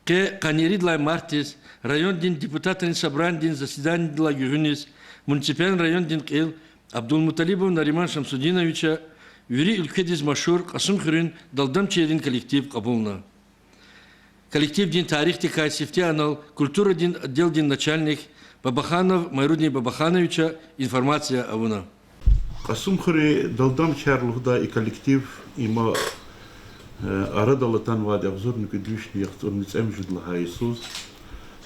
Канеридла Мартис, район дин депутатын собран дин заседание дла Югунис, муниципальный район дин Кил, Абдулмуталибов Нариман Шамсудиновича, Юрий Ülkedиз Машур, Касым Хюрин, Далдам Черин коллектив Кабулна. Коллектив дин тарих текай сифтианал, культура дин отдел дин начальник, Бабаханов, Майрудни Бабахановича, информация авуна. Касым Хюри Далдам Чарлухда и коллектив има арадалатан вади обзорник движни яхтурниц эмжидла Иисус.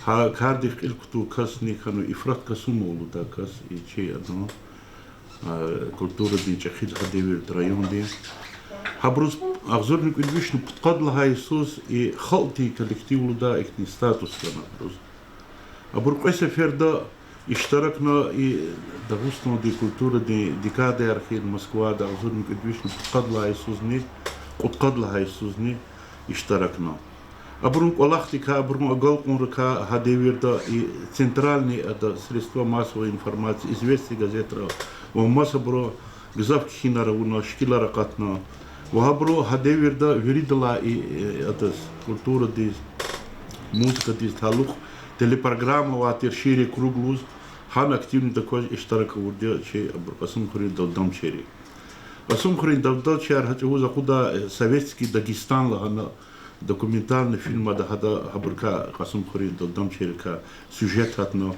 Ха кардих илкту касни хану ифрат касумолу да кас и че одно культура дин чахид хадевир район дин. Хабрус обзорник движни подкадла Иисус и халти коллективу да ихни статус kana брус. Абуркайса ферда اشتركنا دغوستنا دي كولتورا دي كادر أرخير موسكوا دا أظن كدويش قد لا يسوزني قد لا يسوزني اشتركنا أبرون قلختي كأبرون أقلقون ركا هديوير دا центральный это средства массовой информации известия газетра وماسا برو غزاف كينارا ونا شكيلا رقاتنا وهبرو هديوير دا виридала это культура دي музыка دي تعلق телепрограмма واتر شيري круглуз хан активно такой иштарак урдя че Касым Хюри Далдам Чери. Касым Хюри Далдам Чери хату закуда советский Дагестан лагана документальный фильм да хада хабурка Касым Хюри Далдам Чери ка сюжет хатно.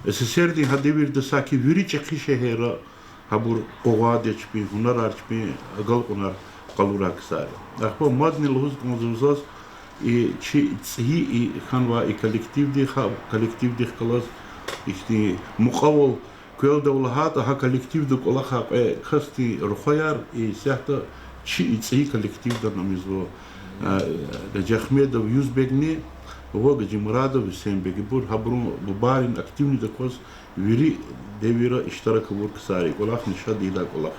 СССР ди хадивир да саки вири чехи шехера хабур qogадечпи хунарарчпи агал хунар қалурак сари. Ахпо мадни луз конзузас и чи и ханва и коллектив ди класс ихти муқавл көл давлахата ха коллектив да колаха хасти рухаяр и сяхта чи и коллектив да намизво Джахмедов Юзбегни во Гаджимурадов Сембегибур хабрун бубарин активни да кос вири девира иштарака вурк сари колах ниша дида колах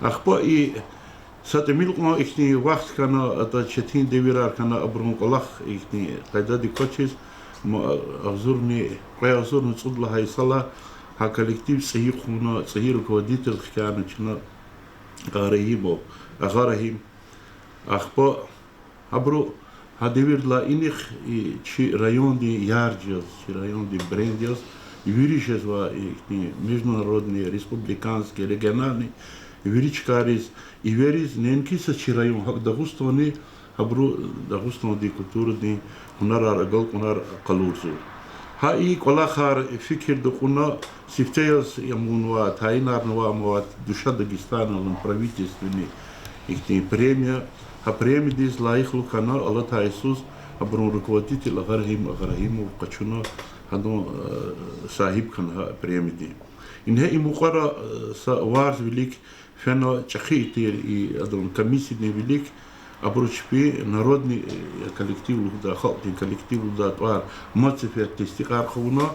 ахпа и сатемилкно ихти вахт кана ата четин девирар кана абрун колах ихти кайда ди кочис أغزرني صد لها يصلا ها كولكتيف سيخونا سهير كوديت الخيانة كنا غارهيمو أغارهيم أخبا عبرو هدير لا إنخ شي رايون دي يارجيز شي رايون دي برينديز يوريشز وا международные республиканские региональные юричкарис и верис ненкиса ши район хак дагустовни абру дагустон ди культура ди هنر رجال هنر قلورزو هاي كلا خار فكر دخونا سيفتياس يمونوا تاينار نوا موات душа Дагестана лан правительственный ихти премия ха премия дис лайхлу кана Аллах Иисус абрун руководитель Агарахимов качуна хадон сахиб кана премия ди инхи муқара варз велик фена чахитир и адон комиссии велик Абручпи народный коллектив да халти коллектив да твар мацефер тестикар хуна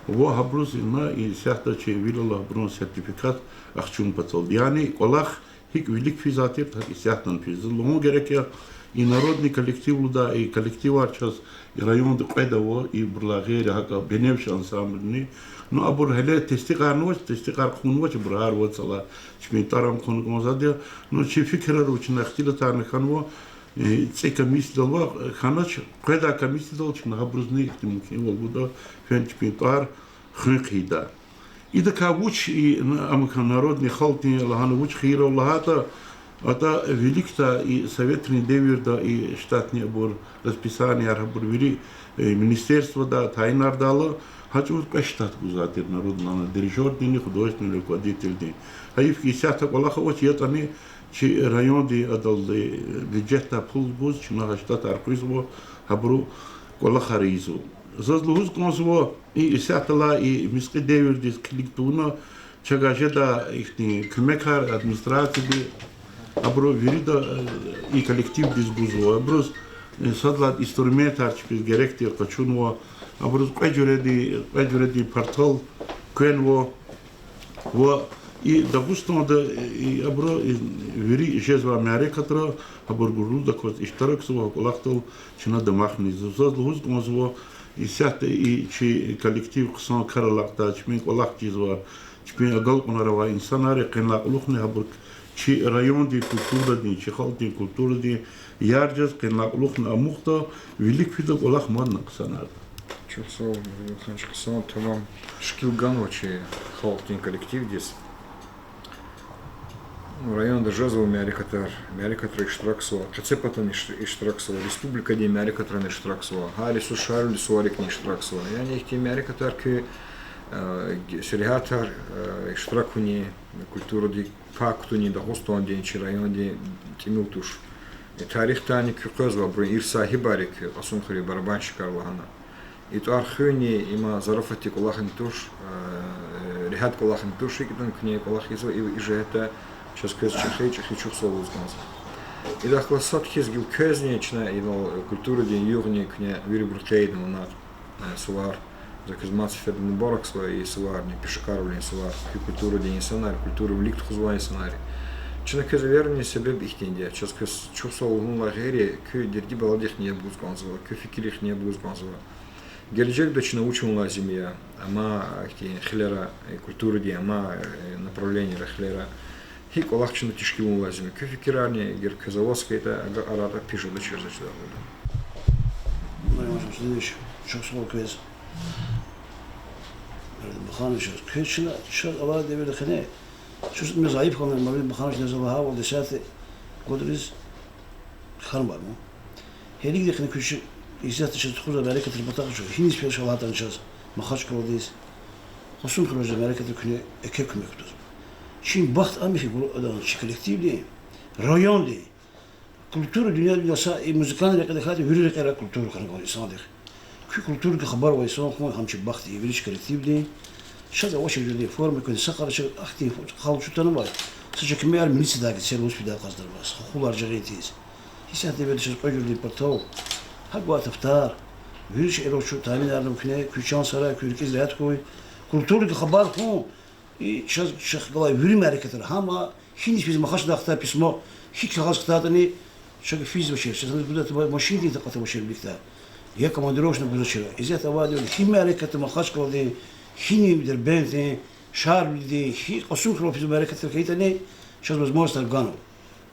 во хабрус на и сяхта че вилла брун сертификат ахчун пацал яни колах хик велик физатир так и сяхтан физлому герекя и народный коллектив да и коллектив арчас и район да педаво и бурлагер хака беневш ансамблни но абур хеле тестикар хунвоч брар вот сала чмитарам конгозадя но чи фикра ручна хтила тан ханво цей комиссия дала ханач преда комиссия дал чна хабрузни ихтимки волгуда фен чмитар хнхида и да кавуч и амхан народный халти лахановуч хира лахата это великта и советный девир да и штатный абур расписание абур вери министерство да тайнар дало хочу штат гузатир народный дирижер дин художественный руководитель дин хаив кисята колахович ятани чи район ди адал бюджета пул буз чна штат аркизво абру колахаризу зазлуз конзво и сятала и миски девир дис кликтуна чагажеда ихни кмекар администрации абру вирида и коллектив дис бузво абрус садлат инструментар чпи геректир качунво абрус кайджуреди портал кенво во и допустим да и абро вери жезва Америкатра абор гуру да кот иштарак сува колахтал чина да махни зазлуз конзво и сята и чи коллектив ксан каралакта чмин колахтизва чмин агал конарава инсанари кенлак лухни абор чи район ди культура ди, чи хал ди культура ди, ярджас кенлаклух на мухта, велик видок олах маннак санар. Чусов, Михайлович, сон тамам шкилган очи халктин коллектив дис. Район Дежезова Мярикатар Иштраксуа, Чацепатан Иштраксуа, Республика Ди Мярикатран Иштраксуа, Хали Сушар Лисуарик Иштраксуа. Я не их те Мярикатар ки Серигатар Иштракуни культура ди фактуни да хостон ди район ди Тимилтуш. Тарих тани кюкозва бро Ирса Хибарик Асунхри барабанщикар лахана. И то архуни има зарафати кулахин туш, рихат кулахин туш, и китан кне кулахизо и же это сейчас көз чехи чухсол узганс. И да классат хизгил көзнечна и культура ден югни кне вирибуркейден на сувар за казмац феден борок свой и сувар не пешкарулен сувар культура ден сценарий культура вликт хузвай сценарий. Чына көз верни себеб ихтенде сейчас көз чухсол унла гери кö дерди баладих не бузганзва кö фикирих не бузганзва. Гележек дочь научила земля, ама хлера культура ди, ама направление хлера. Хик олахчина тишкилу лазими. Кефикирани гер казалоска это арата пишу до через это. Ну, я можу следующий. Çok soğuk kız. Bakanı şu. Köşüne şu Allah devir khane. Şu mezayip kanı mabel bakanı şu zaha ve desate قدرز خرم var mı? Heli de khane köşü İzzet şu tuğra bereket batak şu. Hiç bir şey Allah'tan çaz. Mahaç kılıyız. Hosun proje bereket künye ekek mektur. Şimdi baht amfi bu adam kolektivli. Rayon değil. Kültür dünya dünyası müzikan rekadekati yürürlük era kültür kanı sadık. Kültür ki haber ve son konu hamçı baht yürüyüş kolektivli. Şada o şekilde form konu sakar şu aktif halçutanı var. Sıcak kimler milisi daha servis bir daha kazdırmaz. Hukular jaretiz. Hissiyatı böyle şey koyuldu patov. Hakba taftar. Yürüyüş era şu tahmin ederim ki küçüğün saray kültür izleyat koy. Kültür ki haber konu şahgala yürüme hareketleri ama hiç biz mahaş dağıta pismo hiç kağıt kağıtını şöyle fiziği başarı. Şimdi burada maşin değil takatı başarı birlikte. Ya komandiroşna bu başarı. İzzet avadi hiç hareketi mahaş kaldı. Hiç midir bende şar bildi. Hiç asıl profil hareketleri kayıtını şaz возможность органу.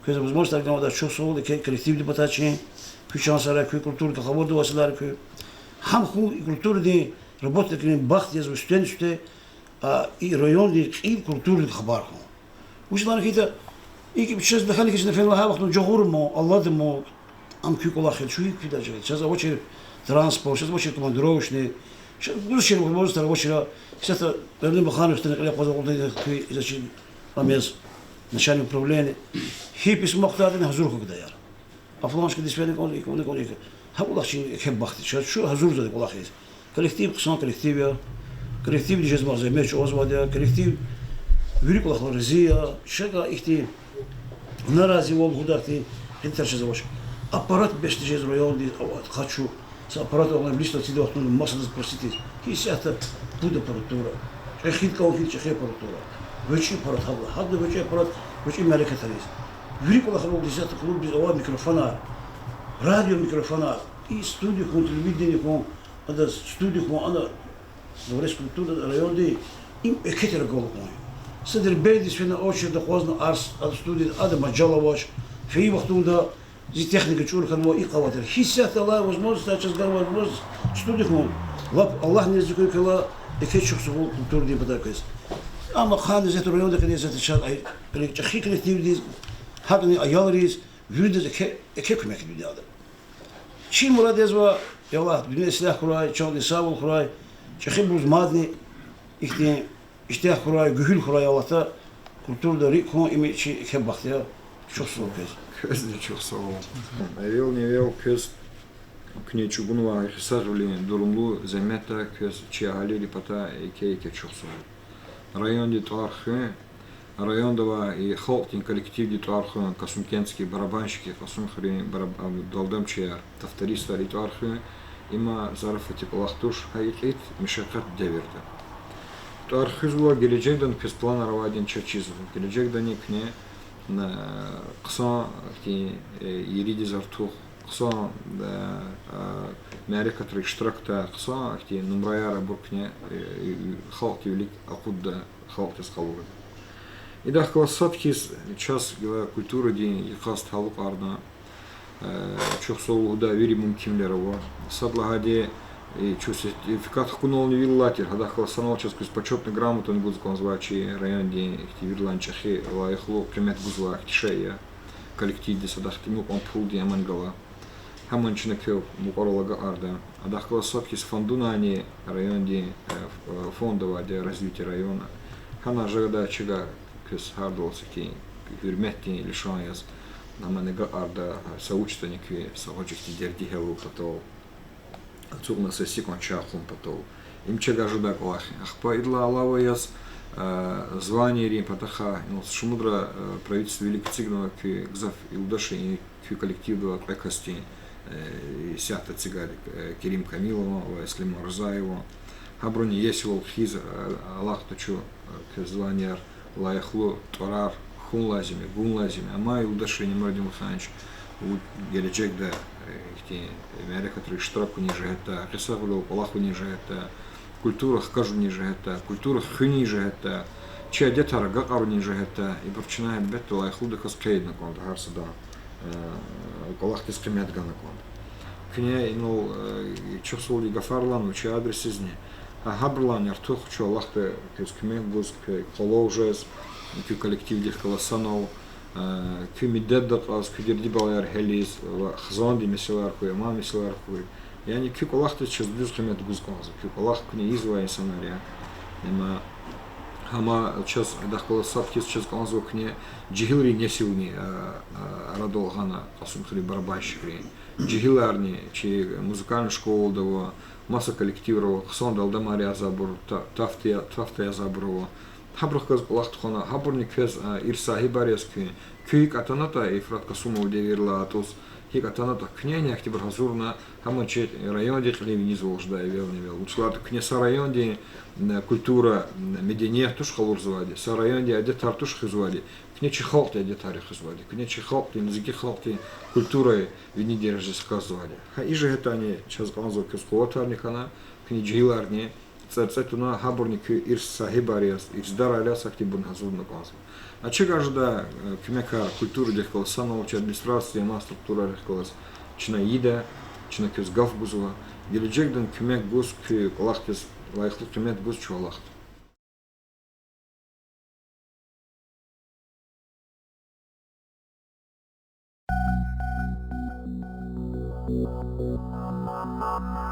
Köz возможность органу da çok soğuk ki kolektivli bataçı. Küçük saray kültür ki haber duasılar ki. Ham kültür de работать бахт я üstte и район и культурный хабар. Уж на какие-то и сейчас дохали конечно фен лаха вахту джогурмо Аллах демо ам кюколах чуи кида же. Сейчас очень транспорт, сейчас очень командировочный. Сейчас будущее возможность рабочего. Сейчас вернем бахану что накали позаголды изучи амез начальник управления. Хипис мохтадин хазур когда яр. Афланшки диспелик он и хабулах чин хеб бахти. Сейчас что хазур за колах есть. Коллектив, ксан коллектив коллектив дижез маза меч озвадя коллектив вирикулахлар зия шега ихти нарази вол худати интерше завош аппарат беш дижез район ди хочу с аппарат он близко сидел он масса спросить хисята будет аппаратура эхит кауфит чехе аппаратура вечи аппарат хабла вечи аппарат вечи мелекатарис вирикулахлар дижез клуб без ава микрофона радио микрофона и студию кон телевидение кон ада студию кон ана Говоришь, культура район ди им экетер голубой. Сидер бейдис фина очередь дохозна арс от студии ада маджаловаш. Фи вахтунда зи техника чурхан во и каватер. Хиссят Аллах возможность сейчас говорить возможность студии кон. Аллах не зикуй кала экетчух сул культура ди подакес. Ама хан из этого района когда зат шат ай коллектив ди хакни аялрис вюдез экек мек ди ада. Чин мурадезва Аллах dünya silah kuray, çok isabul kuray. Çekim buz madni ihtiyan iştah kuray, gühül kuray Allah'ta kültürde rikon imi çi keb baktı ya çok soğuk kez. Köz de çok soğuk. Evvel ne evvel köz kune çubunuva hisaruli durumlu zemetta köz çi halili pata eke çok soğuk. Район ди Туархы, районда и халктин коллектив ди Туархы, касумкенские барабанщики, касумхри далдамчия, тавториста ди Туархы, има зарафати палахтуш хайкит мишакат деверда. Туархызуа геледжегдан кез плана равадин чачизов. Геледжегдан икне на кса ки ириди зартух, кса мярикат риштракта, кса ки нумрая рабуркне халки велик акудда халки скалуры. إذا خلصت كيس час культуры день يخاص حلق أرنا شو صلوا دا ويري ممكن لروا صدلا هذه شو сертификат хкунул виллатер هذا خلصنا час كيس почетный грамоту он будет конзвачи район день активирован чехи лайхло примет гузла актишея коллектив десять дахтиму он пулди амангала همون چنه که مقارلة قارده. أدخل صفحة فندوناني رайон دي фондовое для развития района. Хана жагда чига кес хардолсы ки хюрметти лишаяс. Намане гаарда соучственники сагоджихти дерди хелу патол. Цугна сеси кончахум патол. Им чига жуда колахи. Ахпа идла алава яс звание рим патаха. Шумудра правительство Великой Цигнова ки гзав илдаши и ки коллективного крекости. Сята цигари Керим Камилова, Слима Рзаева, Хаброни Есилов Хиз, Аллах Тучу, Званяр, Лаяхлу, Торар, Хун Лазими, Гун Лазими, Амай Удаши Немрадим Ханч, Геледжек да, Америка Триштраку ниже это, Хисагулов, Аллаху ниже это, культура Хкажу ниже это, культура Хю ниже это, Чья детара Гакару ниже это, и починает бету Лаяхлу да Хаскейдна, когда Харсада. Колахти скамят ганакон. Кне ну чувствовали гафарлан учи адрес из не. А хабрлан артух чо Аллахте кескме гуз колложес ки коллектив дих колосанов ки миддат аз ки дерди балар хелис хзон ди меселар ку ма меселар ку. Yani ки колахте чез düz кемет гуз конз. Ки колах кне изва инсанария. Нема Хама час дахкала садки час конзо кне джихилри не силни радол гана асумхри барабайшри джихиларни чи музыкальную школу дало масса коллективов сон дал дамария забур тафтия забурово хабрахказ лахтхона хабурник фез ир сахибарияски кюик атаната и фратка суму деверла атос хик атаната кненя актибр хазурна хамачет район дехли вниз волжда и вел учлат кнеса район де культура медине туш халур звади са район де аде тартуш хзвади кнечи халти аде тарих хзвади кнечи халти низги халти культура вини держи сказвади ха иже это они час ганзо кескуатарникана кнеджиларни церцетуна хабурник ирс сахибариас ирсдараляс актибун хазурна ганзо а чега жда кмека культуру дехкал санаучи администрация на структура дехкалас чина ида чина кез гав гузула геледжекден кмек гуз ки колахтес лайхлы кмет гуз чуалахт Mama.